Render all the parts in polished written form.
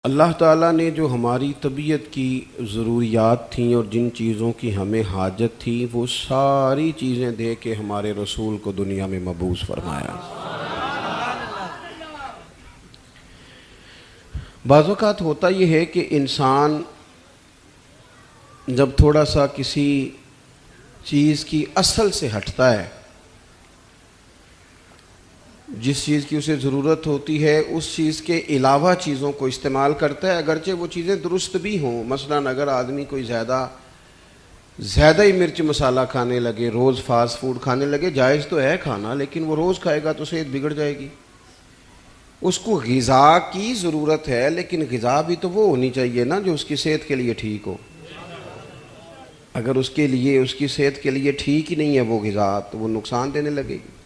اللہ تعالیٰ نے جو ہماری طبیعت کی ضروریات تھیں اور جن چیزوں کی ہمیں حاجت تھی وہ ساری چیزیں دے کے ہمارے رسول کو دنیا میں مبعوث فرمایا۔ بعض اوقات ہوتا یہ ہے کہ انسان جب تھوڑا سا کسی چیز کی اصل سے ہٹتا ہے، جس چیز کی اسے ضرورت ہوتی ہے اس چیز کے علاوہ چیزوں کو استعمال کرتا ہے، اگرچہ وہ چیزیں درست بھی ہوں۔ مثلاً اگر آدمی کوئی زیادہ ہی مرچ مسالہ کھانے لگے، روز فاسٹ فوڈ کھانے لگے، جائز تو ہے کھانا، لیکن وہ روز کھائے گا تو صحت بگڑ جائے گی۔ اس کو غذا کی ضرورت ہے، لیکن غذا بھی تو وہ ہونی چاہیے نا جو اس کی صحت کے لیے ٹھیک ہو۔ اگر اس کی صحت کے لیے ٹھیک ہی نہیں ہے وہ غذا، تو وہ نقصان دینے لگے گی۔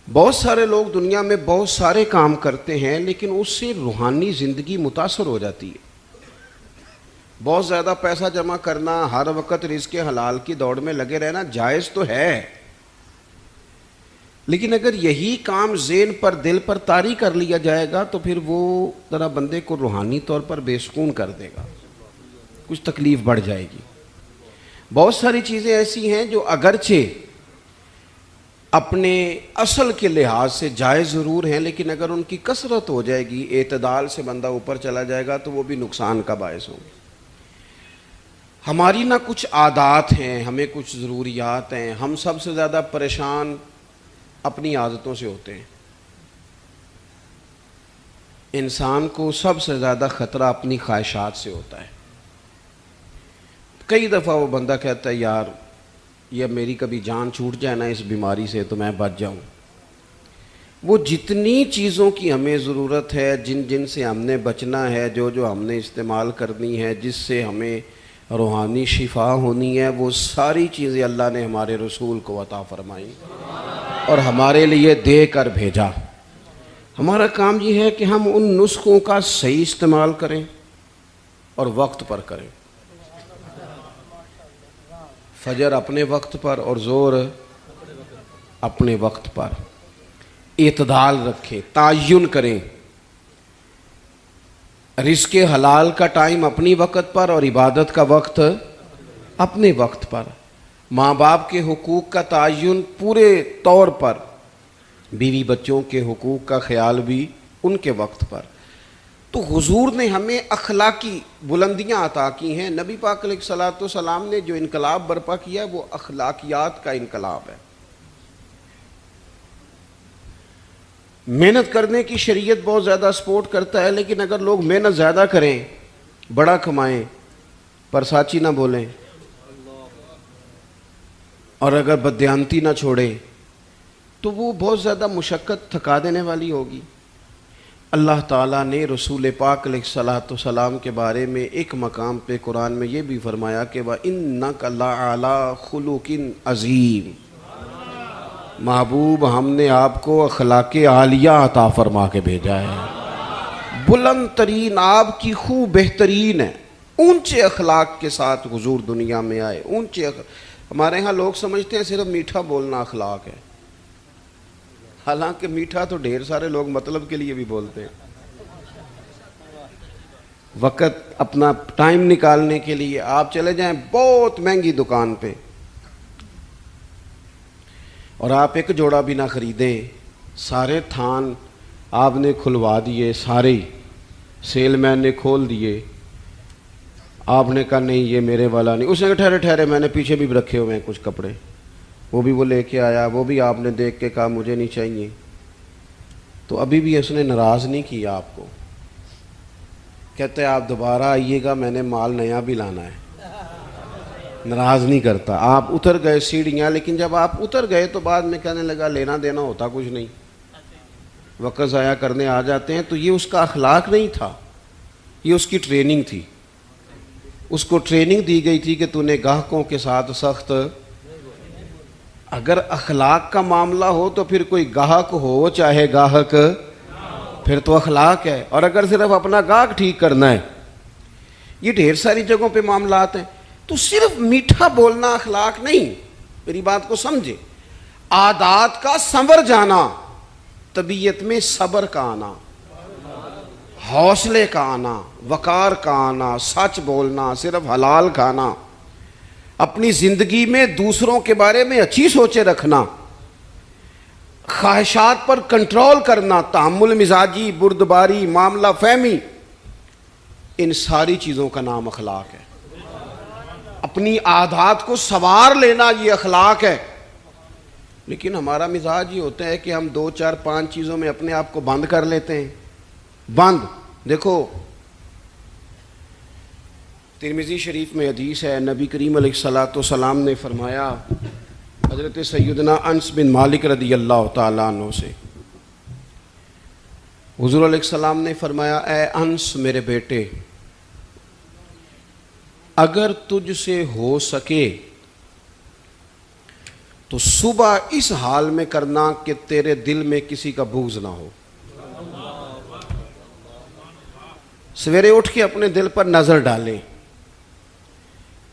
بہت سارے لوگ دنیا میں بہت سارے کام کرتے ہیں، لیکن اس سے روحانی زندگی متاثر ہو جاتی ہے۔ بہت زیادہ پیسہ جمع کرنا، ہر وقت رزق حلال کی دوڑ میں لگے رہنا جائز تو ہے، لیکن اگر یہی کام ذہن پر، دل پر طاری کر لیا جائے گا تو پھر وہ ذرا بندے کو روحانی طور پر بے سکون کر دے گا، کچھ تکلیف بڑھ جائے گی۔ بہت ساری چیزیں ایسی ہیں جو اگرچہ اپنے اصل کے لحاظ سے جائز ضرور ہیں، لیکن اگر ان کی کثرت ہو جائے گی، اعتدال سے بندہ اوپر چلا جائے گا تو وہ بھی نقصان کا باعث ہوں۔ ہماری نہ کچھ عادات ہیں، ہمیں کچھ ضروریات ہیں۔ ہم سب سے زیادہ پریشان اپنی عادتوں سے ہوتے ہیں۔ انسان کو سب سے زیادہ خطرہ اپنی خواہشات سے ہوتا ہے۔ کئی دفعہ وہ بندہ کہتا ہے یار یہ میری کبھی جان چھوٹ جائے نا اس بیماری سے تو میں بچ جاؤں۔ وہ جتنی چیزوں کی ہمیں ضرورت ہے، جن سے ہم نے بچنا ہے، جو ہم نے استعمال کرنی ہے، جس سے ہمیں روحانی شفا ہونی ہے، وہ ساری چیزیں اللہ نے ہمارے رسول کو عطا فرمائی اور ہمارے لیے دے کر بھیجا۔ ہمارا کام یہ ہے کہ ہم ان نسخوں کا صحیح استعمال کریں اور وقت پر کریں۔ فجر اپنے وقت پر اور ظہر اپنے وقت پر، اعتدال رکھیں، تعین کریں۔ رزق حلال کا ٹائم اپنی وقت پر اور عبادت کا وقت اپنے وقت پر۔ ماں باپ کے حقوق کا تعین پورے طور پر، بیوی بچوں کے حقوق کا خیال بھی ان کے وقت پر۔ تو حضور نے ہمیں اخلاقی بلندیاں عطا کی ہیں۔ نبی پاک علیہ الصلوۃ والسلام نے جو انقلاب برپا کیا ہے وہ اخلاقیات کا انقلاب ہے۔ محنت کرنے کی شریعت بہت زیادہ سپورٹ کرتا ہے، لیکن اگر لوگ محنت زیادہ کریں، بڑا کمائیں، پر ساچی نہ بولیں، اور اگر بددیانتی نہ چھوڑیں تو وہ بہت زیادہ مشقت تھکا دینے والی ہوگی۔ اللہ تعالیٰ نے رسول پاک علیہ الصلوۃ والسلام کے بارے میں ایک مقام پہ قرآن میں یہ بھی فرمایا کہ وَإِنَّكَ لَعَلَىٰ خُلُقٍ عَظِيمٍ، محبوب ہم نے آپ کو اخلاق عالیہ عطا فرما کے بھیجا ہے۔ بلند ترین آپ کی خوب بہترین ہے، اونچے اخلاق کے ساتھ حضور دنیا میں آئے۔ ہمارے ہاں لوگ سمجھتے ہیں صرف میٹھا بولنا اخلاق ہے، حالانکہ میٹھا تو ڈھیر سارے لوگ مطلب کے لیے بھی بولتے ہیں۔ وقت اپنا ٹائم نکالنے کے لیے آپ چلے جائیں بہت مہنگی دکان پہ اور آپ ایک جوڑا بھی نہ خریدیں، سارے تھان آپ نے کھلوا دیے، سارے سیل مین نے کھول دیے، آپ نے کہا نہیں یہ میرے والا نہیں، اس نے کہا ٹھہرے میں نے پیچھے بھی رکھے ہوئے ہیں کچھ کپڑے، وہ بھی وہ لے کے آیا، وہ بھی آپ نے دیکھ کے کہا مجھے نہیں چاہیے، تو ابھی بھی اس نے ناراض نہیں کیا آپ کو، کہتے ہیں آپ دوبارہ آئیے گا میں نے مال نیا بھی لانا ہے، ناراض نہیں کرتا۔ آپ اتر گئے سیڑھیاں، لیکن جب آپ اتر گئے تو بعد میں کہنے لگا لینا دینا ہوتا کچھ نہیں، وقت ضائع کرنے آ جاتے ہیں۔ تو یہ اس کا اخلاق نہیں تھا، یہ اس کی ٹریننگ تھی۔ اس کو ٹریننگ دی گئی تھی کہ تو نے گاہکوں کے ساتھ سخت، اگر اخلاق کا معاملہ ہو تو پھر کوئی گاہک ہو چاہے گاہک، پھر تو اخلاق ہے۔ اور اگر صرف اپنا گاہک ٹھیک کرنا ہے، یہ ڈھیر ساری جگہوں پہ معاملات ہیں۔ تو صرف میٹھا بولنا اخلاق نہیں، میری بات کو سمجھے، عادات کا سنور جانا، طبیعت میں صبر کا آنا، حوصلے کا آنا، وقار کا آنا، سچ بولنا، صرف حلال کھانا، اپنی زندگی میں دوسروں کے بارے میں اچھی سوچیں رکھنا، خواہشات پر کنٹرول کرنا، تحمل مزاجی، بردباری، معاملہ فہمی، ان ساری چیزوں کا نام اخلاق ہے۔ اپنی عادات کو سنوار لینا یہ اخلاق ہے۔ لیکن ہمارا مزاج یہ ہوتا ہے کہ ہم 2 4 5 چیزوں میں اپنے آپ کو بند کر لیتے ہیں۔ بند، دیکھو ترمذی شریف میں حدیث ہے، نبی کریم علیہ الصلوۃ والسلام نے فرمایا، حضرت سیدنا انس بن مالک رضی اللہ تعالیٰ عنہ سے حضور علیہ السلام نے فرمایا، اے انس میرے بیٹے، اگر تجھ سے ہو سکے تو صبح اس حال میں کرنا کہ تیرے دل میں کسی کا بغض نہ ہو۔ سویرے اٹھ کے اپنے دل پر نظر ڈالیں،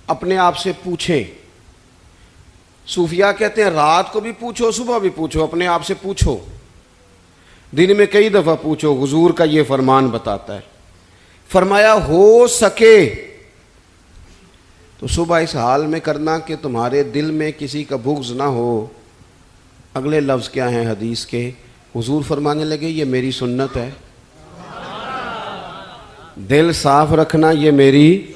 اپنے آپ سے پوچھیں۔ صوفیاء کہتے ہیں رات کو بھی پوچھو، صبح بھی پوچھو، اپنے آپ سے پوچھو، دن میں کئی دفعہ پوچھو، حضور کا یہ فرمان بتاتا ہے۔ فرمایا ہو سکے تو صبح اس حال میں کرنا کہ تمہارے دل میں کسی کا بغض نہ ہو۔ اگلے لفظ کیا ہیں حدیث کے؟ حضور فرمانے لگے یہ میری سنت ہے، دل صاف رکھنا یہ میری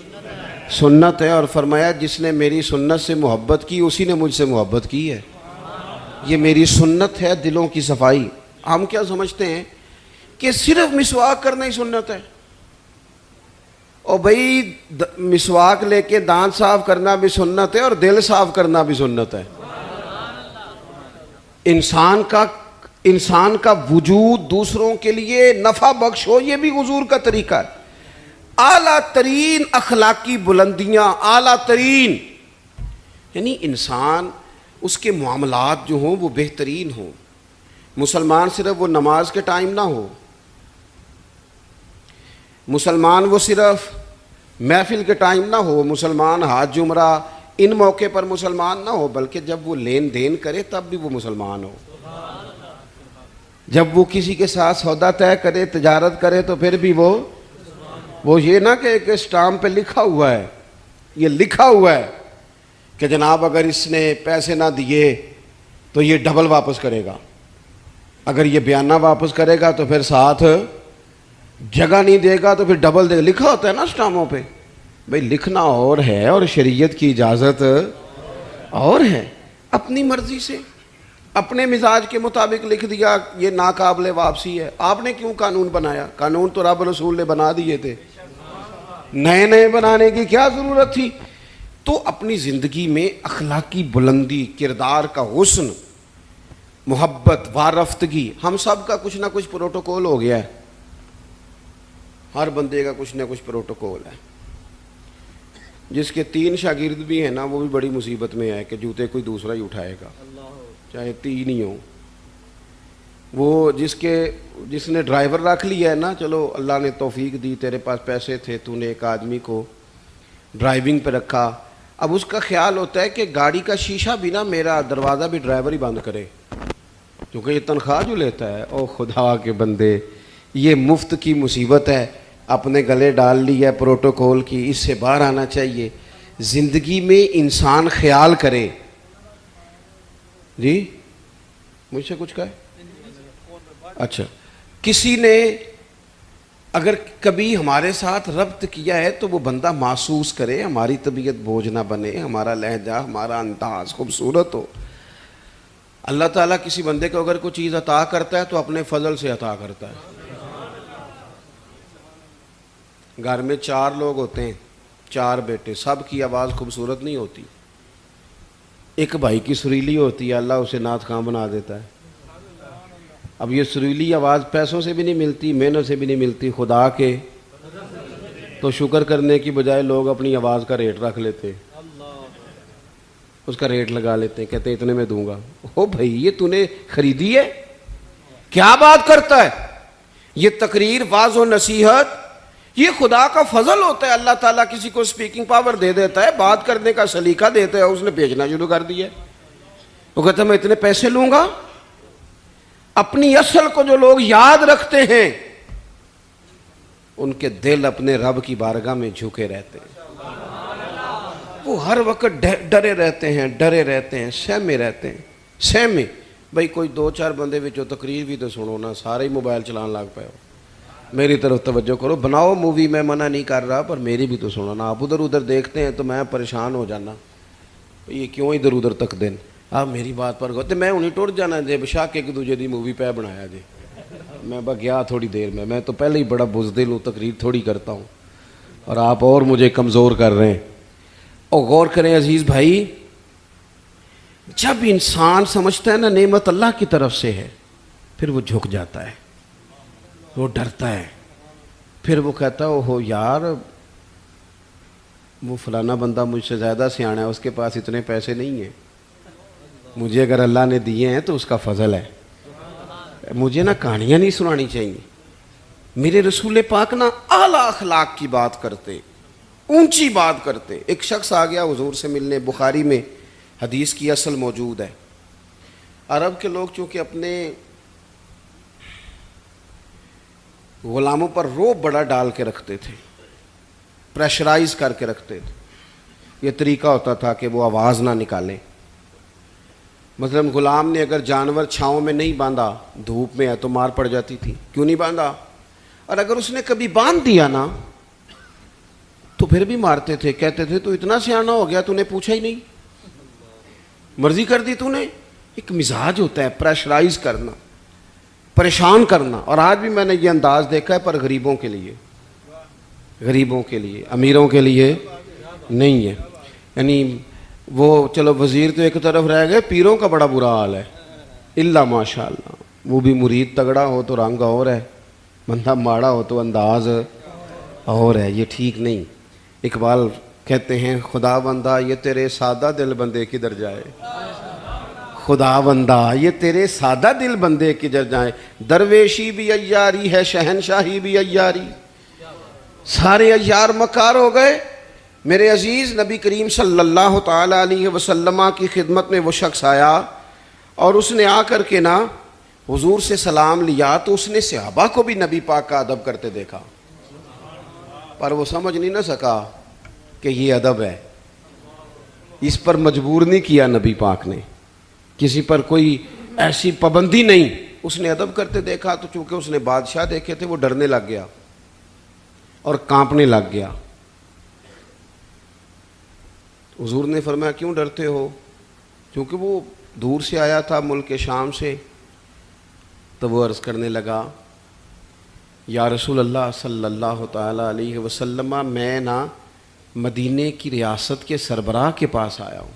سنت ہے، اور فرمایا جس نے میری سنت سے محبت کی اسی نے مجھ سے محبت کی ہے۔ یہ میری سنت ہے دلوں کی صفائی۔ ہم کیا سمجھتے ہیں کہ صرف مسواک کرنا ہی سنت ہے، اور بھائی مسواک لے کے دانت صاف کرنا بھی سنت ہے اور دل صاف کرنا بھی سنت ہے۔ انسان کا وجود دوسروں کے لیے نفع بخش ہو، یہ بھی حضور کا طریقہ ہے۔ اعلیٰ ترین اخلاقی بلندیاں، اعلیٰ ترین، یعنی انسان اس کے معاملات جو ہوں وہ بہترین ہوں۔ مسلمان صرف وہ نماز کے ٹائم نہ ہو، مسلمان وہ صرف محفل کے ٹائم نہ ہو، مسلمان حج عمرہ ان موقع پر مسلمان نہ ہو، بلکہ جب وہ لین دین کرے تب بھی وہ مسلمان ہو۔ جب وہ کسی کے ساتھ سودا طے کرے، تجارت کرے، تو پھر بھی وہ یہ نہ کہ ایک اسٹامپ پہ لکھا ہوا ہے، یہ لکھا ہوا ہے کہ جناب اگر اس نے پیسے نہ دیے تو یہ ڈبل واپس کرے گا، اگر یہ بیانہ واپس کرے گا تو پھر ساتھ جگہ نہیں دے گا تو پھر ڈبل دے گا۔ لکھا ہوتا ہے نا اسٹامپوں پہ، بھئی لکھنا اور ہے اور شریعت کی اجازت اور ہے۔ اپنی مرضی سے اپنے مزاج کے مطابق لکھ دیا یہ ناقابل واپسی ہے۔ آپ نے کیوں قانون بنایا؟ قانون تو رب رسول نے بنا دیے تھے، نئے بنانے کی کیا ضرورت تھی؟ تو اپنی زندگی میں اخلاقی بلندی، کردار کا حسن، محبت، وارفتگی، ہم سب کا کچھ نہ کچھ پروٹوکول ہو گیا ہے، ہر بندے کا کچھ نہ کچھ پروٹوکول ہے۔ جس کے 3 شاگرد بھی ہیں نا وہ بھی بڑی مصیبت میں ہے کہ جوتے کوئی دوسرا ہی اٹھائے گا، چاہے 3 ہی ہوں۔ وہ جس نے ڈرائیور رکھ لیا ہے نا، چلو اللہ نے توفیق دی، تیرے پاس پیسے تھے، تو نے ایک آدمی کو ڈرائیونگ پہ رکھا، اب اس کا خیال ہوتا ہے کہ گاڑی کا شیشہ بھی نا، میرا دروازہ بھی ڈرائیور ہی بند کرے، کیونکہ یہ تنخواہ جو لیتا ہے۔ او خدا کے بندے، یہ مفت کی مصیبت ہے، اپنے گلے ڈال لی ہے پروٹوکول کی، اس سے باہر آنا چاہیے۔ زندگی میں انسان خیال کرے۔ جی مجھ سے کچھ کہے؟ اچھا، کسی نے اگر کبھی ہمارے ساتھ ربط کیا ہے تو وہ بندہ محسوس کرے، ہماری طبیعت بوجھ نہ بنے، ہمارا لہجہ، ہمارا انداز خوبصورت ہو۔ اللہ تعالیٰ کسی بندے کو اگر کوئی چیز عطا کرتا ہے تو اپنے فضل سے عطا کرتا ہے۔ گھر میں 4 لوگ ہوتے ہیں، 4 بیٹے، سب کی آواز خوبصورت نہیں ہوتی، ایک بھائی کی سریلی ہوتی ہے، اللہ اسے نعت خواں بنا دیتا ہے۔ اب یہ سریلی آواز پیسوں سے بھی نہیں ملتی، محنت سے بھی نہیں ملتی، خدا کے، تو شکر کرنے کی بجائے لوگ اپنی آواز کا ریٹ رکھ لیتے، اس کا ریٹ لگا لیتے ہیں، کہتے ہیں اتنے میں دوں گا۔ او بھائی یہ تو نے خریدی ہے؟ کیا بات کرتا ہے؟ یہ تقریر، واعظ و نصیحت یہ خدا کا فضل ہوتا ہے۔ اللہ تعالیٰ کسی کو سپیکنگ پاور دے دیتا ہے، بات کرنے کا سلیقہ دیتا ہے، اس نے بیچنا شروع کر دیا، وہ کہتا ہے میں اتنے پیسے لوں گا۔ اپنی اصل کو جو لوگ یاد رکھتے ہیں ان کے دل اپنے رب کی بارگاہ میں جھکے رہتے ہیں. وہ ہر وقت ڈرے رہتے ہیں, سہمے رہتے ہیں, سہمے. بھائی کوئی 2-4 بندے وچوں تقریر بھی تو سنو نا, سارے ہی موبائل چلان لگ پے ہو. میری طرف توجہ کرو, بناؤ مووی, میں منع نہیں کر رہا, پر میری بھی تو سنو نا. آپ ادھر دیکھتے ہیں تو میں پریشان ہو جانا, یہ کیوں ادھر تک دین. آپ میری بات پر گو, میں انہیں ٹوٹ جانا جے بشاک ایک دوجے دی مووی پہ بنایا جے. میں گیا تھوڑی دیر میں تو پہلے ہی بڑا بزدل ہوں, تقریر تھوڑی کرتا ہوں, اور آپ اور مجھے کمزور کر رہے ہیں. اور غور کریں عزیز بھائی, جب انسان سمجھتا ہے نا نعمت اللہ کی طرف سے ہے, پھر وہ جھک جاتا ہے, وہ ڈرتا ہے, پھر وہ کہتا ہے اوہو یار وہ فلانا بندہ مجھ سے زیادہ سیانا ہے, اس کے پاس اتنے پیسے نہیں ہیں, مجھے اگر اللہ نے دیے ہیں تو اس کا فضل ہے. مجھے نا کہانیاں نہیں سنانی چاہیے. میرے رسول پاک نا اعلیٰ اخلاق کی بات کرتے, اونچی بات کرتے. ایک شخص آ گیا حضور سے ملنے, بخاری میں حدیث کی اصل موجود ہے. عرب کے لوگ چونکہ اپنے غلاموں پر روب بڑا ڈال کے رکھتے تھے, پریشرائز کر کے رکھتے تھے. یہ طریقہ ہوتا تھا کہ وہ آواز نہ نکالیں. مثلا غلام نے اگر جانور چھاؤں میں نہیں باندھا, دھوپ میں ہے تو مار پڑ جاتی تھی, کیوں نہیں باندھا. اور اگر اس نے کبھی باندھ دیا نا تو پھر بھی مارتے تھے, کہتے تھے تو اتنا سیانا ہو گیا, تو نے پوچھا ہی نہیں, مرضی کر دی تو نے. ایک مزاج ہوتا ہے پریشرائز کرنا, پریشان کرنا. اور آج بھی میں نے یہ انداز دیکھا ہے, پر غریبوں کے لیے, امیروں کے لیے نہیں ہے. یعنی وہ چلو وزیر تو ایک طرف رہ گئے, پیروں کا بڑا برا حال ہے. اللہ ماشاء اللہ, وہ بھی مرید تگڑا ہو تو رنگ اور ہے, بندہ ماڑا ہو تو انداز اور ہے. یہ ٹھیک نہیں. اقبال کہتے ہیں خدا بندہ یہ تیرے سادہ دل بندے کدھر جائے, خدا بندہ یہ تیرے سادہ دل بندے کدھر جائیں. درویشی بھی عیاری ہے, شہنشاہی بھی عیاری, سارے عیار مکار ہو گئے. میرے عزیز نبی کریم صلی اللہ تعالی علیہ وسلم کی خدمت میں وہ شخص آیا, اور اس نے آ کر کے نا حضور سے سلام لیا, تو اس نے صحابہ کو بھی نبی پاک کا ادب کرتے دیکھا, پر وہ سمجھ نہیں نہ سکا کہ یہ ادب ہے. اس پر مجبور نہیں کیا نبی پاک نے, کسی پر کوئی ایسی پابندی نہیں. اس نے ادب کرتے دیکھا, تو چونکہ اس نے بادشاہ دیکھے تھے, وہ ڈرنے لگ گیا اور کانپنے لگ گیا. حضور نے فرمایا کیوں ڈرتے ہو, کیونکہ وہ دور سے آیا تھا ملک شام سے. تو وہ عرض کرنے لگا یا رسول اللہ صلی اللہ تعالی علیہ وسلم, میں نا مدینے کی ریاست کے سربراہ کے پاس آیا ہوں,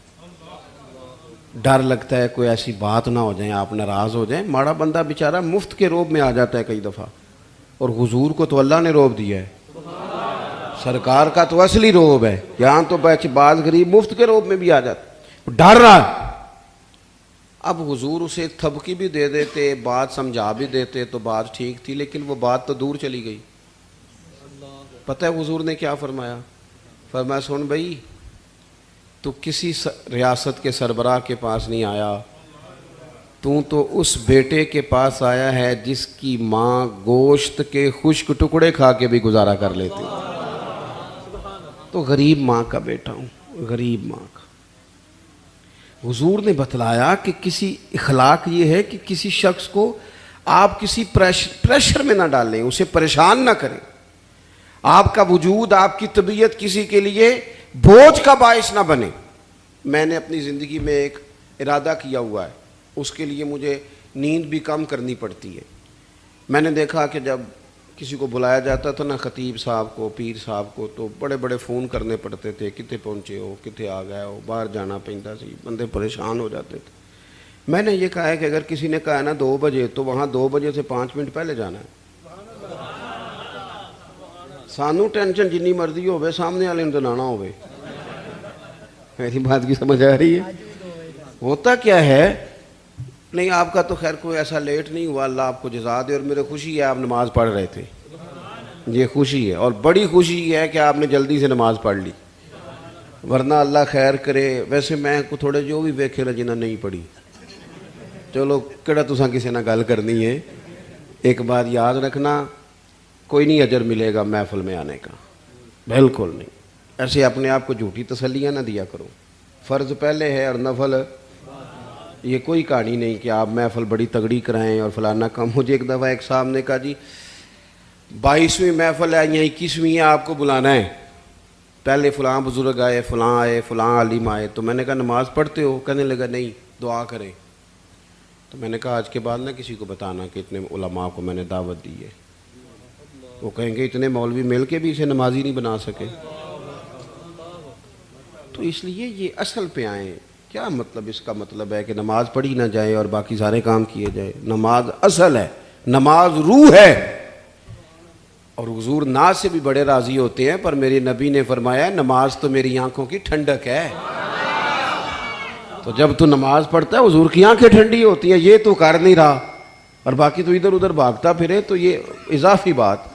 ڈر لگتا ہے کوئی ایسی بات نہ ہو جائیں, آپ ناراض ہو جائیں. ماڑا بندہ بیچارہ مفت کے روب میں آ جاتا ہے کئی دفعہ, اور حضور کو تو اللہ نے روب دیا ہے, سرکار کا تو اصلی روب ہے. یہاں تو بعض غریب مفت کے روب میں بھی آ جاتا, ڈر رہا. اب حضور اسے تھبکی بھی دے دیتے, بات سمجھا بھی دیتے تو بات ٹھیک تھی, لیکن وہ بات تو دور چلی گئی. پتہ ہے حضور نے کیا فرمایا؟ فرمایا سن بھائی, تو کسی ریاست کے سربراہ کے پاس نہیں آیا, تو اس بیٹے کے پاس آیا ہے جس کی ماں گوشت کے خشک ٹکڑے کھا کے بھی گزارا کر لیتی. تو غریب ماں کا بیٹا ہوں, غریب ماں کا. حضور نے بتلایا کہ کسی اخلاق یہ ہے کہ کسی شخص کو آپ کسی پریشر میں نہ ڈالیں, اسے پریشان نہ کریں. آپ کا وجود, آپ کی طبیعت کسی کے لیے بوجھ کا باعث نہ بنے. میں نے اپنی زندگی میں ایک ارادہ کیا ہوا ہے, اس کے لیے مجھے نیند بھی کم کرنی پڑتی ہے. میں نے دیکھا کہ جب کسی کو بلایا جاتا تھا نا, خطیب صاحب کو, پیر صاحب کو, تو بڑے بڑے فون کرنے پڑتے تھے, کتے پہنچے ہو, کتے آ گئے ہو, باہر جانا پہنتا سی, بندے پریشان ہو جاتے تھے. میں نے یہ کہا ہے کہ اگر کسی نے کہا ہے نا 2 بجے, تو وہاں 2 بجے سے 5 منٹ پہلے جانا ہے. سانو ٹینشن جنی مرضی ہوئے, سامنے والے نے لانا ہوئے. میری بات کی سمجھ آ رہی ہے؟ ہوتا کیا ہے, نہیں آپ کا تو خیر کوئی ایسا لیٹ نہیں ہوا, اللہ آپ کو جزا دے, اور میرے خوشی ہے آپ نماز پڑھ رہے تھے, یہ خوشی ہے. اور بڑی خوشی ہے کہ آپ نے جلدی سے نماز پڑھ لی, ورنہ اللہ خیر کرے. ویسے میں کو تھوڑے جو بھی ویکھے نا جنہیں نہیں پڑھی, چلو کہڑا تساں کسی نہ گل کرنی ہے. ایک بات یاد رکھنا, کوئی نہیں اجر ملے گا محفل میں آنے کا، بالکل نہیں۔ ایسے اپنے آپ کو جھوٹی تسلیاں نہ دیا کرو، فرض پہلے ہے اور نفل یہ کوئی کہانی نہیں کہ آپ محفل بڑی تگڑی کرائیں اور فلانا کام۔ مجھے ایک دفعہ ایک صاحب نے کہا جی 22ویں محفل ہے یا 21ویں ہے، آپ کو بلانا ہے، پہلے فلاں بزرگ آئے، فلاں عالم آئے، تو میں نے کہا نماز پڑھتے ہو؟ کہنے لگا نہیں، دعا کریں۔ تو میں نے کہا آج کے بعد نہ کسی کو بتانا کہ اتنے علماء کو میں نے دعوت دی ہے، وہ کہیں گے اتنے مولوی مل کے بھی اسے نمازی نہیں بنا سکے۔ تو اس لیے یہ اصل پہ آئیں۔ کیا مطلب اس کا مطلب ہے کہ نماز پڑھی نہ جائے اور باقی سارے کام کیے جائے؟ نماز اصل ہے، نماز روح ہے، اور حضور ناز سے بھی بڑے راضی ہوتے ہیں، پر میرے نبی نے فرمایا نماز تو میری آنکھوں کی ٹھنڈک ہے۔ تو جب تو نماز پڑھتا ہے حضور کی آنکھیں ٹھنڈی ہوتی ہیں، یہ تو کر نہیں رہا اور باقی تو ادھر ادھر بھاگتا پھرے، تو یہ اضافی بات۔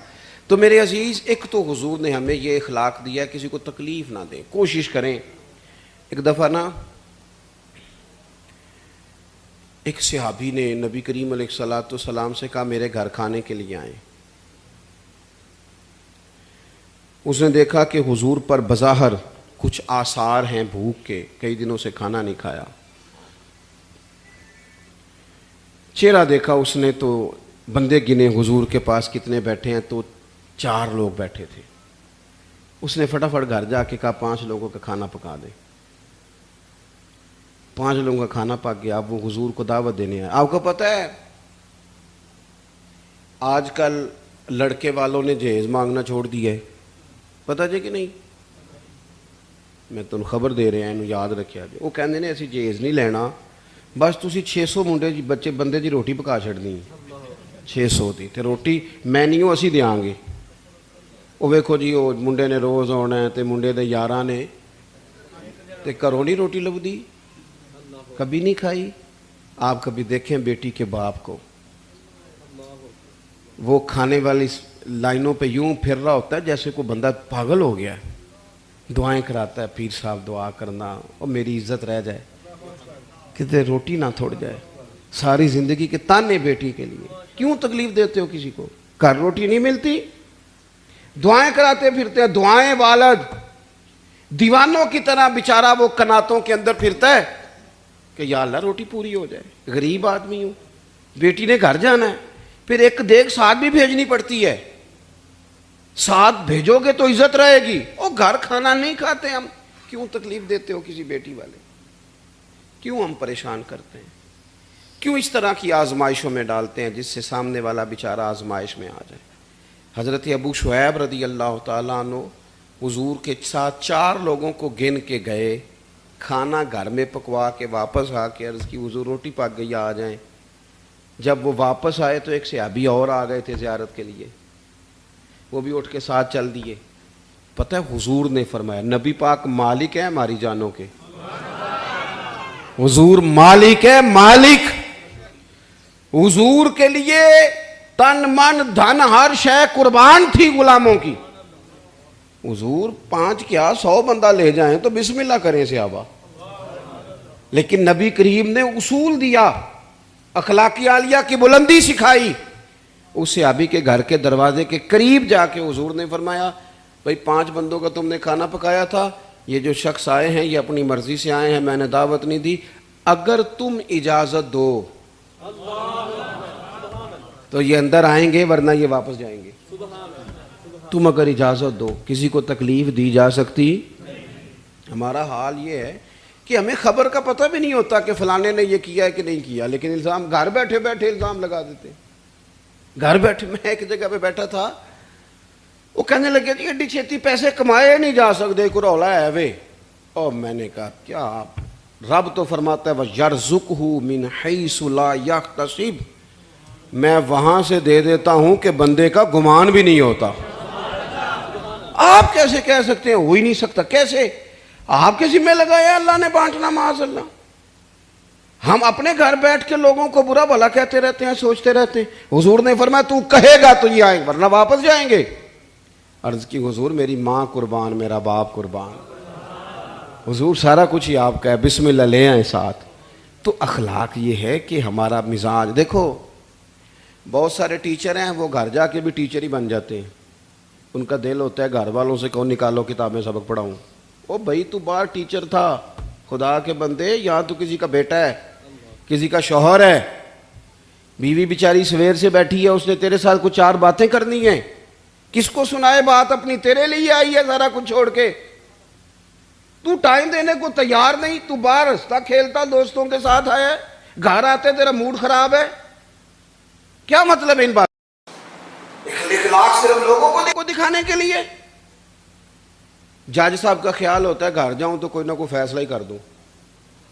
تو میرے عزیز، ایک تو حضور نے ہمیں یہ اخلاق دیا کسی کو تکلیف نہ دیں، کوشش کریں۔ ایک دفعہ نا ایک صحابی نے نبی کریم علیہ الصلوۃ والسلام سے کہا میرے گھر کھانے کے لیے آئیں۔ اس نے دیکھا کہ حضور پر بظاہر کچھ آثار ہیں بھوک کے، کئی دنوں سے کھانا نہیں کھایا۔ چہرہ دیکھا اس نے تو بندے گنے حضور کے پاس کتنے بیٹھے ہیں، تو 4 لوگ بیٹھے تھے۔ اس نے فٹافٹ گھر جا کے کہا 5 لوگوں کا کھانا پکا دیں۔ 5 لوگوں کا کھانا پک گیا۔ اب وہ حضور کو دعوت دینے آئے۔ آپ کو پتہ ہے آج کل لڑکے والوں نے جہیز مانگنا چھوڑ دیا ہے، پتہ جی کہ نہیں؟ میں تمہیں خبر دے رہا ہوں، یاد رکھیا جی۔ وہ کہندے نے اسی جہیز نہیں لینا، بس تسی 600 منڈے جی بچے بندے دی روٹی پکا چھڑنی، 600 دی تے روٹی مینیو اسی دیاں گے۔ وہ ویکھو جی وہ منڈے نے روز آنا ہے تے منڈے دے یاراں نے تے گھروں نہیں روٹی لبدی، کبھی نہیں کھائی۔ آپ کبھی دیکھیں بیٹی کے باپ کو، وہ کھانے والی لائنوں پہ یوں پھر رہا ہوتا ہے جیسے کوئی بندہ پاگل ہو گیا ہے، دعائیں کراتا ہے، پیر صاحب دعا کرنا اور میری عزت رہ جائے، کتے روٹی نہ تھوڑ جائے۔ ساری زندگی کے تانے بیٹی کے لیے، کیوں تکلیف دیتے ہو کسی کو؟ گھر روٹی نہیں ملتی، دعائیں کراتے پھرتے ہیں، دعائیں والد دیوانوں کی طرح بیچارہ وہ کناتوں کے اندر پھرتا ہے کہ یا اللہ روٹی پوری ہو جائے، غریب آدمی ہوں، بیٹی نے گھر جانا ہے، پھر ایک دیگ ساتھ بھی بھیجنی پڑتی ہے، ساتھ بھیجو گے تو عزت رہے گی، اور گھر کھانا نہیں کھاتے ہم۔ کیوں تکلیف دیتے ہو کسی بیٹی والے؟ کیوں ہم پریشان کرتے ہیں؟ کیوں اس طرح کی آزمائشوں میں ڈالتے ہیں جس سے سامنے والا بیچارہ آزمائش میں آ جائے؟ حضرت ابو شعیب رضی اللہ تعالیٰ عنہ حضور کے ساتھ 4 لوگوں کو گن کے گئے، کھانا گھر میں پکوا کے واپس آ کے عرض کی حضور روٹی پک گئی آ جائیں۔ جب وہ واپس آئے تو ایک صحابی اور آ گئے تھے زیارت کے لیے، وہ بھی اٹھ کے ساتھ چل دیے۔ پتہ ہے حضور نے فرمایا، نبی پاک مالک ہے ہماری جانوں کے، حضور مالک ہے، مالک۔ حضور کے لیے تن من دھن ہر شے قربان تھی غلاموں کی۔ حضور 5 کیا 100 بندہ لے جائیں تو بسم اللہ کریں صحابہ، لیکن نبی کریم نے اصول دیا، اخلاقی عالیہ کی بلندی سکھائی۔ اس صحابی کے گھر کے دروازے کے قریب جا کے حضور نے فرمایا بھئی 5 بندوں کا تم نے کھانا پکایا تھا، یہ جو شخص آئے ہیں یہ اپنی مرضی سے آئے ہیں، میں نے دعوت نہیں دی، اگر تم اجازت دو تو یہ اندر آئیں گے ورنہ یہ واپس جائیں گے۔ تم اگر اجازت دو، کسی کو تکلیف دی جا سکتی؟ ہمارا حال یہ ہے کہ ہمیں خبر کا پتہ بھی نہیں ہوتا کہ فلانے نے یہ کیا ہے کہ نہیں کیا، لیکن الزام گھر بیٹھے بیٹھے الزام لگا دیتے۔ گھر بیٹھے میں ایک جگہ پہ بیٹھا تھا، وہ کہنے لگے جی ایڈی چھیتی پیسے کمائے نہیں جا سکتے، کوئی رولا ہے وے۔ اور میں نے کہا کیا آپ، رب تو فرماتا ہے وَيَرْزُقْهُ مِنْ حَيْثُ لَا يَحْتَسِبُ، میں وہاں سے دے دیتا ہوں کہ بندے کا گمان بھی نہیں ہوتا۔ آپ کیسے کہہ سکتے ہیں؟ ہو ہی نہیں سکتا۔ کیسے؟ آپ کے ذمہ لگایا اللہ نے بانٹنا، معاذ اللہ۔ ہم اپنے گھر بیٹھ کے لوگوں کو برا بھلا کہتے رہتے ہیں، سوچتے رہتے ہیں۔ حضور نے فرمایا تو کہے گا تو یہ آئیں ورنہ واپس جائیں گے۔ عرض کی حضور میری ماں قربان، میرا باپ قربان، حضور سارا کچھ ہی آپ کا ہے، بسم اللہ لے آئیں ساتھ۔ تو اخلاق یہ ہے کہ ہمارا مزاج، دیکھو بہت سارے ٹیچر ہیں وہ گھر جا کے بھی ٹیچر ہی بن جاتے ہیں. ان کا دل ہوتا ہے گھر والوں سے کون نکالو کتابیں سبق پڑھاؤں. او بھائی تو باہر ٹیچر تھا, خدا کے بندے, یہاں تو کسی کا بیٹا ہے, کسی کا شوہر ہے, بیوی بیچاری سویر سے بیٹھی ہے, اس نے تیرے ساتھ کچھ 4 باتیں کرنی ہیں, کس کو سنائے بات اپنی, تیرے لیے آئی ہے سارا کچھ چھوڑ کے. تو ٹائم دینے کو تیار نہیں, تو باہر ہنستا کھیلتا دوستوں کے ساتھ آیا ہے, گھر آتے تیرا موڈ خراب ہے. کیا مطلب ہے ان بات؟ اخلاق صرف لوگوں کو دکھانے کے لیے. جج صاحب کا خیال ہوتا ہے گھر جاؤں تو کوئی نہ کوئی فیصلہ ہی کر دوں.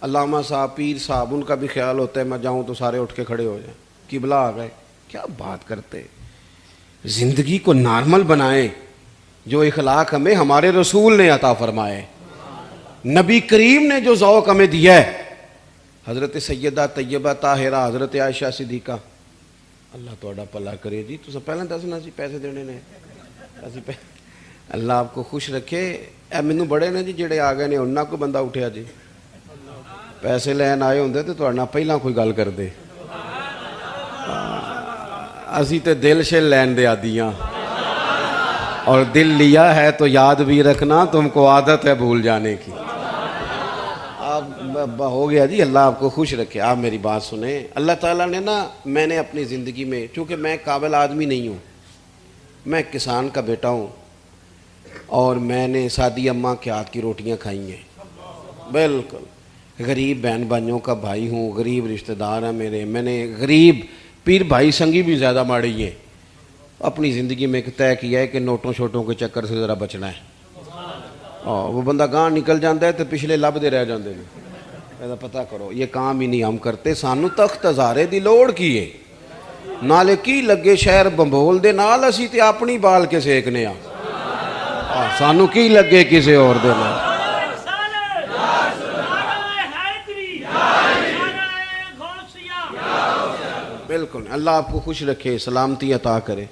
علامہ صاحب, پیر صاحب, ان کا بھی خیال ہوتا ہے میں جاؤں تو سارے اٹھ کے کھڑے ہو جائیں, قبلہ آ گئے. کیا بات کرتے, زندگی کو نارمل بنائیں. جو اخلاق ہمیں ہمارے رسول نے عطا فرمائے, نبی کریم نے جو ذوق ہمیں دیا ہے, حضرت سیدہ طیبہ طاہرہ, حضرت عائشہ صدیقہ, اللہ توڑا پلا کرے جی. تو پہلے دسنا سی پیسے دینے نے, اللہ آپ کو خوش رکھے. اے مینوں بڑے نے جی جڑے آ گئے نے, انہاں کو بندہ اٹھیا جی, پیسے لین آئے ہوندے تو تہاڈے نال پہلاں کوئی گل کردے. اسی تے دل شل لین دے عادی ہاں, اور دل لیا ہے تو یاد بھی رکھنا, تم کو عادت ہے بھول جانے کی. اب ہو گیا جی, اللہ آپ کو خوش رکھے. آپ میری بات سنیں. اللہ تعالیٰ نے نا, میں نے اپنی زندگی میں, چونکہ میں قابل آدمی نہیں ہوں, میں کسان کا بیٹا ہوں, اور میں نے سادی اماں کے ہاتھ کی روٹیاں کھائی ہیں. بالکل غریب بہن بھائیوں کا بھائی ہوں, غریب رشتہ دار ہیں میرے, میں نے غریب پیر بھائی سنگی بھی زیادہ ماڑی ہیں. اپنی زندگی میں ایک طے کیا ہے کہ نوٹوں شوٹوں کے چکر سے ذرا بچنا ہے. وہ بندہ گاں نکل جاتا ہے تو پچھلے لبدے رہ جاندے نے. پتہ کرو یہ کام ہی نہیں ہم کرتے. سانو تخت ہزارے دی لوڑ کی ہے, نالے کی لگے شہر بمبول دے نال, اسی تے اپنی بال کے سیکنے آ, سانو کی لگے کسے اور دے نال. بالکل, اللہ آپ کو خوش رکھے, سلامتی عطا کرے.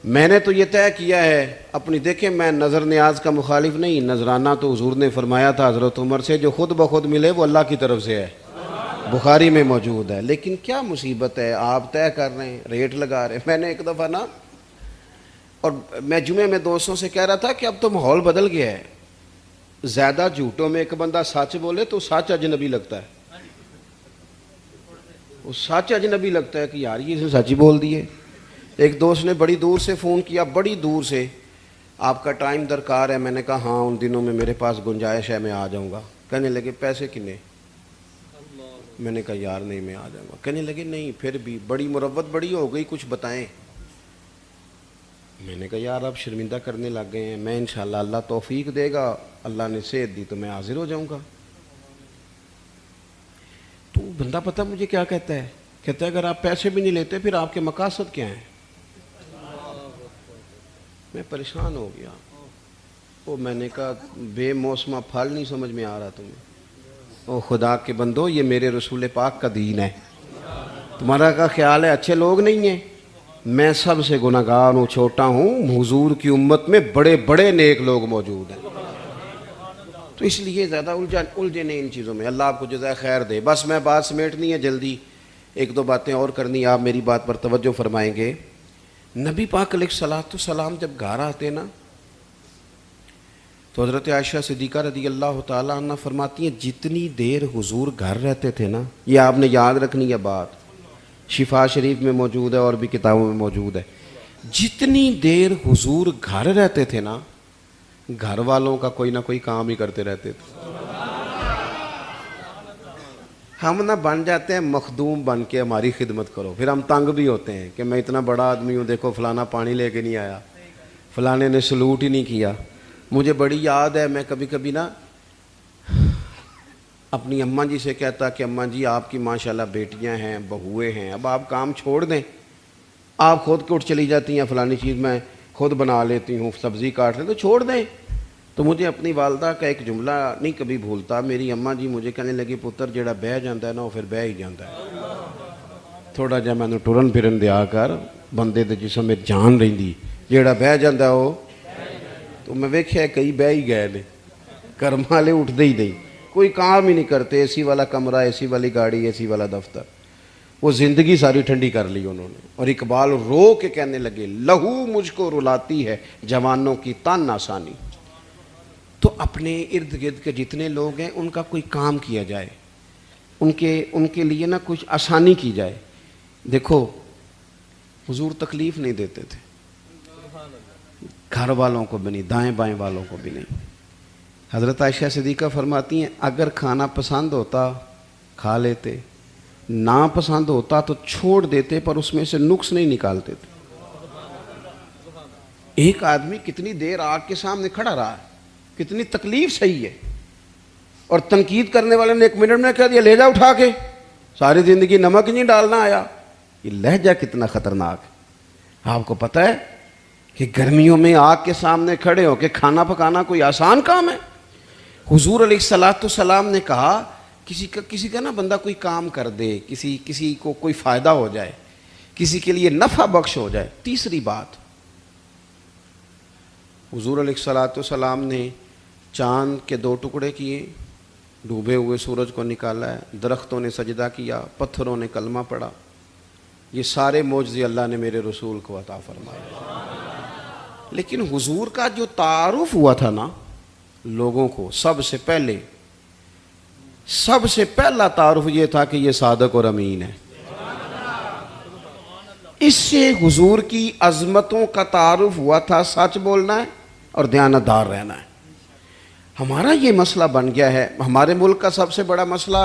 میں نے تو یہ طے کیا ہے اپنی, دیکھیں میں نظر نیاز کا مخالف نہیں, نذرانہ تو حضور نے فرمایا تھا حضرت عمر سے, جو خود بخود ملے وہ اللہ کی طرف سے ہے, بخاری میں موجود ہے. لیکن کیا مصیبت ہے, آپ طے کر رہے ہیں, ریٹ لگا رہے ہیں. میں نے ایک دفعہ نا, اور میں جمعے میں دوستوں سے کہہ رہا تھا کہ اب تو ماحول بدل گیا ہے, زیادہ جھوٹوں میں ایک بندہ سچ بولے تو سچ اجنبی لگتا ہے, وہ سچ اجنبی لگتا ہے کہ یار یہ اسے سچ ہی بول دیے. ایک دوست نے بڑی دور سے فون کیا, بڑی دور سے, آپ کا ٹائم درکار ہے. میں نے کہا ہاں ان دنوں میں میرے پاس گنجائش ہے, میں آ جاؤں گا. کہنے لگے پیسے کنے؟ میں نے کہا یار نہیں میں آ جاؤں گا. کہنے لگے نہیں پھر بھی بڑی مروت بڑی ہو گئی, کچھ بتائیں. میں نے کہا یار آپ شرمندہ کرنے لگ گئے ہیں, میں انشاءاللہ اللہ توفیق دے گا, اللہ نے صحت دی تو میں حاضر ہو جاؤں گا. تو بندہ پتہ مجھے کیا کہتا ہے, کہتا ہے اگر آپ پیسے بھی نہیں لیتے پھر آپ کے مقاصد کیا ہیں؟ میں پریشان ہو گیا. وہ میں نے کہا بے موسمہ پھل نہیں سمجھ میں آ رہا تمہیں. او خدا کے بندو, یہ میرے رسول پاک کا دین ہے, تمہارا کا خیال ہے اچھے لوگ نہیں ہیں؟ میں سب سے گناہگار ہوں, چھوٹا ہوں, حضور کی امت میں بڑے بڑے نیک لوگ موجود ہیں. تو اس لیے زیادہ الجھے نہیں ان چیزوں میں. اللہ آپ کو جزائے خیر دے. بس میں بات سمیٹنی ہے جلدی, ایک دو باتیں اور کرنی, آپ میری بات پر توجہ فرمائیں گے. نبی پاک علیہ الصلوۃ والسلام جب گھر آتے نا تو حضرت عائشہ صدیقہ رضی اللہ تعالیٰ عنہ فرماتی ہیں جتنی دیر حضور گھر رہتے تھے نا, یہ آپ نے یاد رکھنی ہے بات, شفا شریف میں موجود ہے اور بھی کتابوں میں موجود ہے, جتنی دیر حضور گھر رہتے تھے نا, گھر والوں کا کوئی نہ کوئی کام ہی کرتے رہتے تھے. ہم نہ بن جاتے ہیں مخدوم بن کے ہماری خدمت کرو, پھر ہم تنگ بھی ہوتے ہیں کہ میں اتنا بڑا آدمی ہوں, دیکھو فلانا پانی لے کے نہیں آیا, فلانے نے سلوٹ ہی نہیں کیا. مجھے بڑی یاد ہے, میں کبھی کبھی نا اپنی اماں جی سے کہتا کہ اماں جی آپ کی ماشاءاللہ بیٹیاں ہیں, بہویں ہیں, اب آپ کام چھوڑ دیں, آپ خود اٹھ چلی جاتی ہیں, فلانی چیز میں خود بنا لیتی ہوں, سبزی کاٹ لیں تو چھوڑ دیں. تو مجھے اپنی والدہ کا ایک جملہ نہیں کبھی بھولتا. میری اماں جی مجھے کہنے لگی پتر جڑا بہ جاتا ہے نا وہ پھر بہ ہی جاتا ہے, تھوڑا جہا میں ٹرن پھرن دیا کر, بندے دے جسم میں جان رہی, جڑا بہ جاتا وہ. تو میں ویکھیا کئی بہ ہی گئے نے, کرم والے اٹھتے ہی نہیں, کوئی کام ہی نہیں کرتے, اے سی والا کمرہ, اے سی والی گاڑی, اے سی والا دفتر. وہ زندگی ساری ٹھنڈی کر لی انہوں نے. اور اقبال رو کے کہنے لگے لہو مجھ کو رلاتی ہے جوانوں کی تان آسانی. تو اپنے ارد گرد کے جتنے لوگ ہیں ان کا کوئی کام کیا جائے, ان کے لیے نا کچھ آسانی کی جائے. دیکھو حضور تکلیف نہیں دیتے تھے, گھر والوں کو بھی نہیں, دائیں بائیں والوں کو بھی نہیں. حضرت عائشہ صدیقہ فرماتی ہیں اگر کھانا پسند ہوتا کھا لیتے, نا پسند ہوتا تو چھوڑ دیتے, پر اس میں سے نقص نہیں نکالتے تھے. ایک آدمی کتنی دیر آگ کے سامنے کھڑا رہا ہے, کتنی تکلیف صحیح ہے, اور تنقید کرنے والے نے 1 منٹ میں کہہ دیا لے جا اٹھا کے, ساری زندگی نمک نہیں ڈالنا آیا. یہ لہجہ کتنا خطرناک ہے. آپ کو پتہ ہے کہ گرمیوں میں آگ کے سامنے کھڑے ہو کے کھانا پکانا کوئی آسان کام ہے؟ حضور علیہ الصلوۃ والسلام نے کہا کسی کا نا بندہ کوئی کام کر دے, کسی کو کوئی فائدہ ہو جائے, کسی کے لیے نفع بخش ہو جائے. تیسری بات, حضور علیہ الصلوۃ والسلام نے چاند کے 2 ٹکڑے کیے, ڈوبے ہوئے سورج کو نکالا ہے, درختوں نے سجدہ کیا, پتھروں نے کلمہ پڑھا. یہ سارے معجزے اللہ نے میرے رسول کو عطا فرمائے. لیکن حضور کا جو تعارف ہوا تھا نا لوگوں کو, سب سے پہلا تعارف یہ تھا کہ یہ صادق اور امین ہے. اس سے حضور کی عظمتوں کا تعارف ہوا تھا, سچ بولنا ہے اور دیانتدار رہنا ہے. ہمارا یہ مسئلہ بن گیا ہے, ہمارے ملک کا سب سے بڑا مسئلہ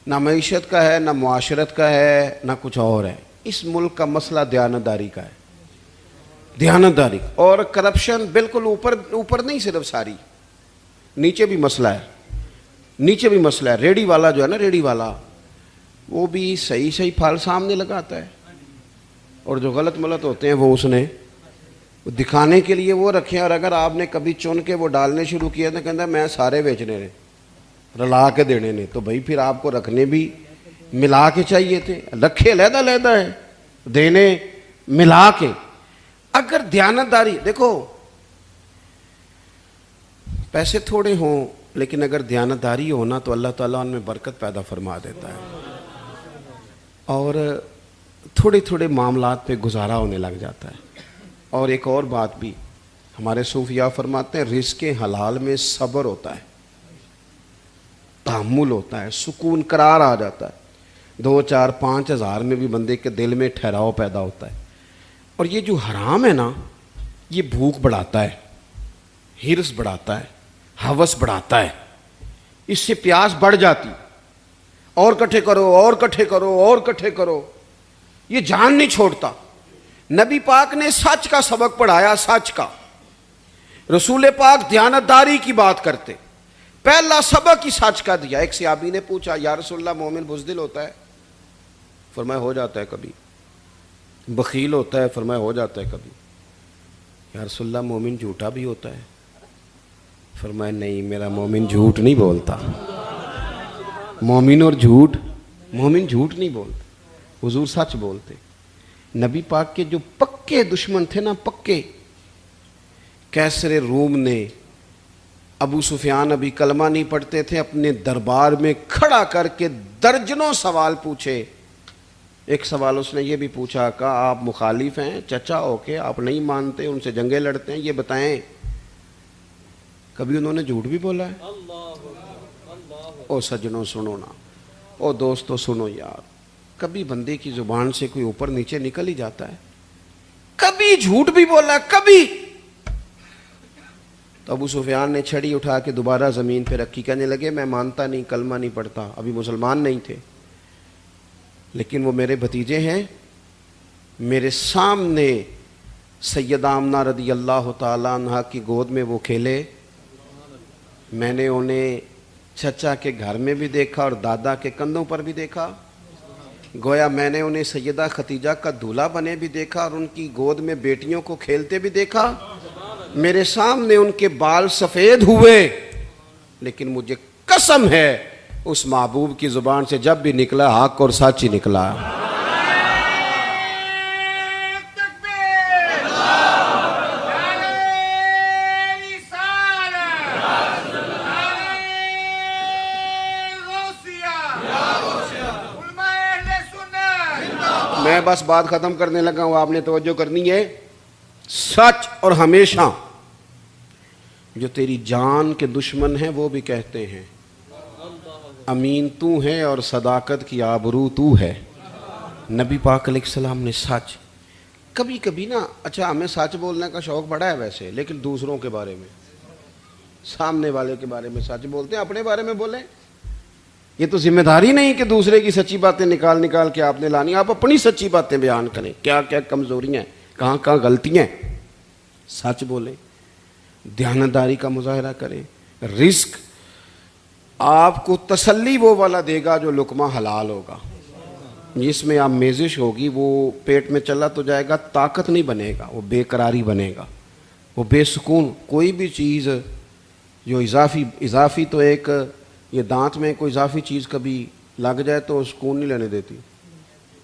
نہ معیشت کا ہے, نہ معاشرت کا ہے, نہ کچھ اور ہے. اس ملک کا مسئلہ دیانتداری کا ہے, دیانتداری. اور کرپشن بالکل اوپر نہیں, صرف ساری نیچے بھی مسئلہ ہے, نیچے بھی مسئلہ ہے. ریڑھی والا جو ہے نا, ریڑھی والا وہ بھی صحیح پھل سامنے لگاتا ہے, اور جو غلط ملت ہوتے ہیں وہ اس نے دکھانے کے لیے وہ رکھے. اور اگر آپ نے کبھی چن کے وہ ڈالنے شروع کیا تو کہتا میں سارے بیچنے نے, رلا کے دینے نے, تو بھائی پھر آپ کو رکھنے بھی ملا کے چاہیے تھے. رکھے علیحدہ ہے, دینے ملا کے. اگر دیانتداری, دیکھو پیسے تھوڑے ہوں لیکن اگر دیانتداری ہونا تو اللہ تعالیٰ ان میں برکت پیدا فرما دیتا ہے, اور تھوڑے معاملات پہ گزارا ہونے لگ جاتا ہے. اور ایک اور بات بھی ہمارے صوفیاء فرماتے ہیں, رزق حلال میں صبر ہوتا ہے, تحمل ہوتا ہے, سکون قرار آ جاتا ہے. 2 4 5 ہزار میں بھی بندے کے دل میں ٹھہراؤ پیدا ہوتا ہے. اور یہ جو حرام ہے نا, یہ بھوک بڑھاتا ہے, ہرس بڑھاتا ہے, ہوس بڑھاتا ہے. اس سے پیاس بڑھ جاتی, اور کٹھے کرو اور کٹھے کرو اور کٹھے کرو, یہ جان نہیں چھوڑتا. نبی پاک نے سچ کا سبق پڑھایا, سچ کا. رسول پاک دیانتداری کی بات کرتے, پہلا سبق ہی سچ کا دیا. ایک صحابی نے پوچھا یا رسول اللہ مومن بزدل ہوتا ہے؟ فرمایا ہو جاتا ہے کبھی. بخیل ہوتا ہے؟ فرمایا ہو جاتا ہے کبھی. یا رسول اللہ مومن جھوٹا بھی ہوتا ہے؟ فرمایا نہیں, میرا مومن جھوٹ نہیں بولتا. مومن اور جھوٹ, مومن جھوٹ نہیں بولتا, حضور سچ بولتے. نبی پاک کے جو پکے دشمن تھے نا, پکے, کیسر روم نے ابو سفیان ابھی کلمہ نہیں پڑھتے تھے, اپنے دربار میں کھڑا کر کے درجنوں سوال پوچھے. ایک سوال اس نے یہ بھی پوچھا کہ آپ مخالف ہیں چچا ہو کے, آپ نہیں مانتے, ان سے جنگیں لڑتے ہیں, یہ بتائیں کبھی انہوں نے جھوٹ بھی بولا ہے؟ او سجنوں سنو نا, او دوستو سنو یار, کبھی بندے کی زبان سے کوئی اوپر نیچے نکل ہی جاتا ہے. کبھی جھوٹ بھی بولا, کبھی. تو ابو سفیان نے چھڑی اٹھا کے دوبارہ زمین پہ رکھی, کہنے لگے میں مانتا نہیں, کلمہ نہیں پڑھتا. ابھی مسلمان نہیں تھے, لیکن وہ میرے بھتیجے ہیں. میرے سامنے سیدہ آمنہ رضی اللہ تعالیٰ عنہ کی گود میں وہ کھیلے, میں نے انہیں چچا کے گھر میں بھی دیکھا اور دادا کے کندھوں پر بھی دیکھا. گویا میں نے انہیں سیدہ ختیجہ کا دولہا بنے بھی دیکھا اور ان کی گود میں بیٹیوں کو کھیلتے بھی دیکھا. میرے سامنے ان کے بال سفید ہوئے, لیکن مجھے قسم ہے اس محبوب کی زبان سے جب بھی نکلا حق اور سچ ہی نکلا. میں بس بات ختم کرنے لگا ہوں, آپ نے توجہ کرنی ہے. سچ اور ہمیشہ. جو تیری جان کے دشمن ہیں وہ بھی کہتے ہیں امین تو ہے اور صداقت کی آبرو تو ہے. نبی پاک علیہ السلام نے سچ. کبھی کبھی نا, اچھا ہمیں سچ بولنے کا شوق بڑا ہے ویسے, لیکن دوسروں کے بارے میں, سامنے والے کے بارے میں سچ بولتے ہیں, اپنے بارے میں بولیں. یہ تو ذمہ داری نہیں کہ دوسرے کی سچی باتیں نکال کے آپ نے لانی, آپ اپنی سچی باتیں بیان کریں, کیا کیا کمزوریاں ہیں, کہاں کہاں غلطیاں ہیں. سچ بولیں, دیانتداری کا مظاہرہ کریں. رزق آپ کو تسلی وہ والا دے گا جو لقمہ حلال ہوگا. جس میں آپ میزش ہوگی وہ پیٹ میں چلا تو جائے گا, طاقت نہیں بنے گا, وہ بے قراری بنے گا, وہ بے سکون. کوئی بھی چیز جو اضافی تو ایک یہ دانت میں کوئی اضافی چیز کبھی لگ جائے تو سکون نہیں لینے دیتی.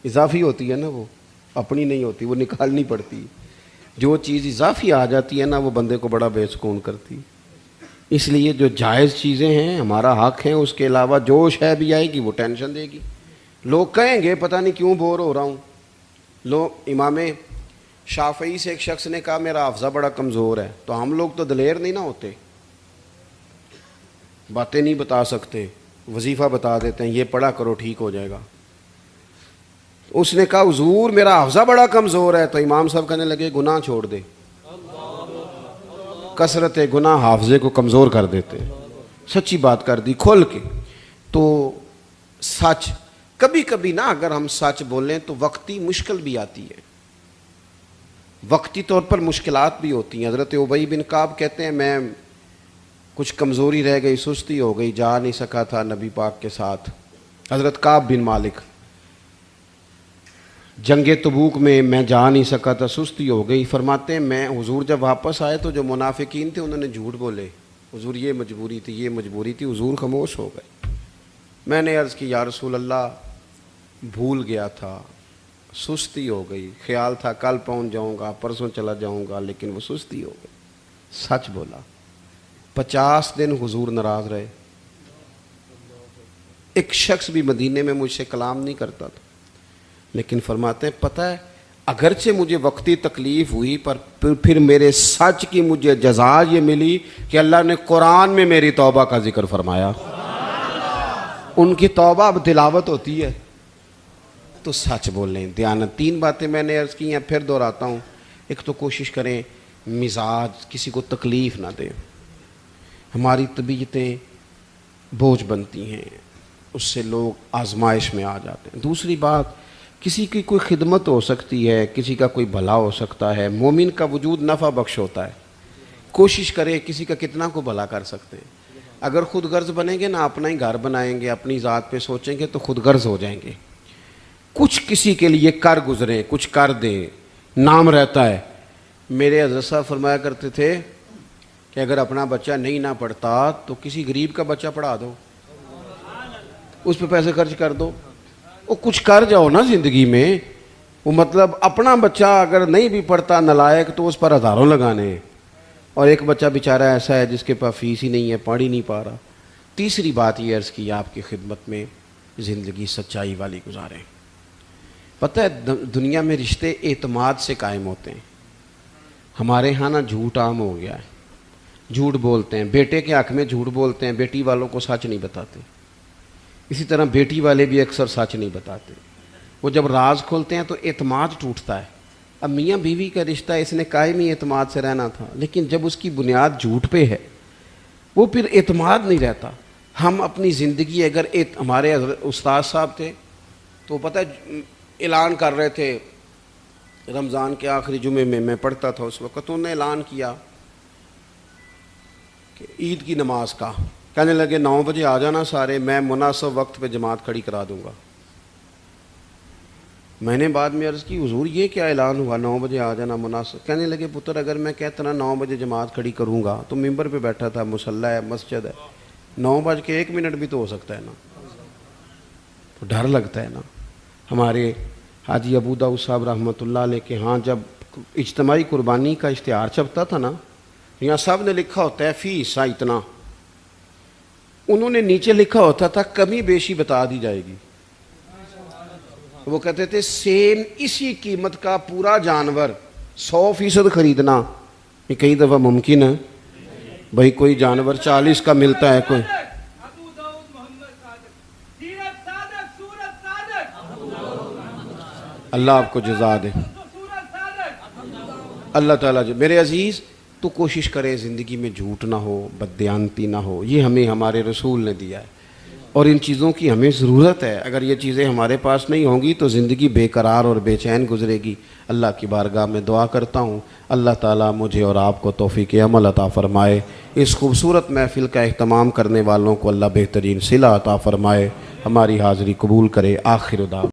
اضافی ہوتی ہے نا, وہ اپنی نہیں ہوتی, وہ نکالنی پڑتی. جو چیز اضافی آ جاتی ہے نا وہ بندے کو بڑا بے سکون کرتی. اس لیے جو جائز چیزیں ہیں ہمارا حق ہیں, اس کے علاوہ جو شے بھی آئے گی وہ ٹینشن دے گی. لوگ کہیں گے پتہ نہیں کیوں بور ہو رہا ہوں. امام شافعی سے ایک شخص نے کہا میرا حافظہ بڑا کمزور ہے. تو ہم لوگ تو دلیر نہیں نا ہوتے, باتیں نہیں بتا سکتے, وظیفہ بتا دیتے ہیں, یہ پڑھا کرو ٹھیک ہو جائے گا. اس نے کہا حضور میرا حافظہ بڑا کمزور ہے. تو امام صاحب کہنے لگے گناہ چھوڑ دے, کثرت گناہ حافظے کو کمزور کر دیتے. سچی بات کر دی کھول کے. تو سچ کبھی کبھی نا اگر ہم سچ بولیں تو وقتی مشکل بھی آتی ہے, وقتی طور پر مشکلات بھی ہوتی ہیں. حضرت ابی بن کعب کہتے ہیں میں کچھ کمزوری رہ گئی, سستی ہو گئی, جا نہیں سکا تھا نبی پاک کے ساتھ. حضرت کعب بن مالک جنگ تبوک میں جا نہیں سکا تھا, سستی ہو گئی. فرماتے ہیں میں حضور جب واپس آئے تو جو منافقین تھے انہوں نے جھوٹ بولے, حضور یہ مجبوری تھی, یہ مجبوری تھی. حضور خاموش ہو گئے. میں نے عرض کی یا رسول اللہ بھول گیا تھا, سستی ہو گئی, خیال تھا کل پہنچ جاؤں گا, پرسوں چلا جاؤں گا, لیکن وہ سستی ہو گئی. سچ بولا. 50 دن حضور ناراض رہے. ایک شخص بھی مدینے میں مجھ سے کلام نہیں کرتا تھا, لیکن فرماتے ہیں پتہ ہے اگرچہ مجھے وقتی تکلیف ہوئی پر پھر میرے سچ کی مجھے جزا یہ ملی کہ اللہ نے قرآن میں میری توبہ کا ذکر فرمایا. ان کی توبہ اب تلاوت ہوتی ہے. تو سچ بولیں, دیانت. 3 باتیں میں نے عرض کی ہیں, پھر دہراتا ہوں. ایک تو کوشش کریں مزاج کسی کو تکلیف نہ دیں. ہماری طبیعتیں بوجھ بنتی ہیں, اس سے لوگ آزمائش میں آ جاتے ہیں. دوسری بات, کسی کی کوئی خدمت ہو سکتی ہے, کسی کا کوئی بھلا ہو سکتا ہے. مومن کا وجود نفع بخش ہوتا ہے. کوشش کریں کسی کا کتنا کو بھلا کر سکتے ہیں. اگر خود غرض بنیں گے نا, اپنا ہی گھر بنائیں گے, اپنی ذات پہ سوچیں گے تو خود غرض ہو جائیں گے. کچھ کسی کے لیے کر گزریں, کچھ کر دیں, نام رہتا ہے. میرے حضرت صاحب فرمایا کرتے تھے کہ اگر اپنا بچہ نہیں نہ پڑھتا تو کسی غریب کا بچہ پڑھا دو, اس پہ پیسے خرچ کر دو. وہ کچھ کر جاؤ نا زندگی میں. وہ مطلب اپنا بچہ اگر نہیں بھی پڑھتا نالائق تو اس پر ہزاروں لگانے ہیں, اور ایک بچہ بیچارہ ایسا ہے جس کے پاس فیس ہی نہیں ہے, پڑھ ہی نہیں پا رہا. تیسری بات یہ عرض کی آپ کی خدمت میں, زندگی سچائی والی گزاریں. پتہ ہے دنیا میں رشتے اعتماد سے قائم ہوتے ہیں. ہمارے ہاں نا جھوٹ عام ہو گیا ہے. جھوٹ بولتے ہیں, بیٹے کے حق میں جھوٹ بولتے ہیں, بیٹی والوں کو سچ نہیں بتاتے. اسی طرح بیٹی والے بھی اکثر سچ نہیں بتاتے. وہ جب راز کھولتے ہیں تو اعتماد ٹوٹتا ہے. اب میاں بیوی کا رشتہ اس نے قائم ہی اعتماد سے رہنا تھا, لیکن جب اس کی بنیاد جھوٹ پہ ہے وہ پھر اعتماد نہیں رہتا. ہم اپنی زندگی اگر ہمارے استاد صاحب تھے تو پتہ اعلان کر رہے تھے رمضان کے آخری جمعے میں پڑھتا تھا اس وقت, انہوں نے اعلان کیا کہ عید کی نماز کا, کہنے لگے 9 بجے آ جانا سارے, میں مناسب وقت پہ جماعت کھڑی کرا دوں گا. میں نے بعد میں عرض کی حضور یہ کیا اعلان ہوا 9 بجے آ جانا مناسب؟ کہنے لگے پتر اگر میں کہتا نا 9 بجے جماعت کھڑی کروں گا تو ممبر پہ بیٹھا تھا, مصلی ہے, مسجد ہے, 9:01 بھی تو ہو سکتا ہے نا, تو ڈر لگتا ہے نا. ہمارے حاجی ابو داؤد صاحب رحمۃ اللہ علیہ کے ہاں جب اجتماعی قربانی کا اشتہار چھپتا تھا نا, یہاں سب نے لکھا ہوتا ہے فی حصہ اتنا, انہوں نے نیچے لکھا ہوتا تھا کمی بیشی بتا دی جائے گی. وہ کہتے تھے سیم اسی قیمت کا پورا جانور 100% خریدنا یہ کئی دفعہ ممکن ہے بھائی کوئی جانور 40 کا ملتا ہے کوئی اللہ آپ کو جزا دے اللہ تعالیٰ جو میرے عزیز تو کوشش کرے زندگی میں جھوٹ نہ ہو بددیانتی نہ ہو یہ ہمیں ہمارے رسول نے دیا ہے اور ان چیزوں کی ہمیں ضرورت ہے اگر یہ چیزیں ہمارے پاس نہیں ہوں گی تو زندگی بے قرار اور بے چین گزرے گی اللہ کی بارگاہ میں دعا کرتا ہوں اللہ تعالیٰ مجھے اور آپ کو توفیق عمل عطا فرمائے اس خوبصورت محفل کا اہتمام کرنے والوں کو اللہ بہترین صلہ عطا فرمائے ہماری حاضری قبول کرے آخر دعوانا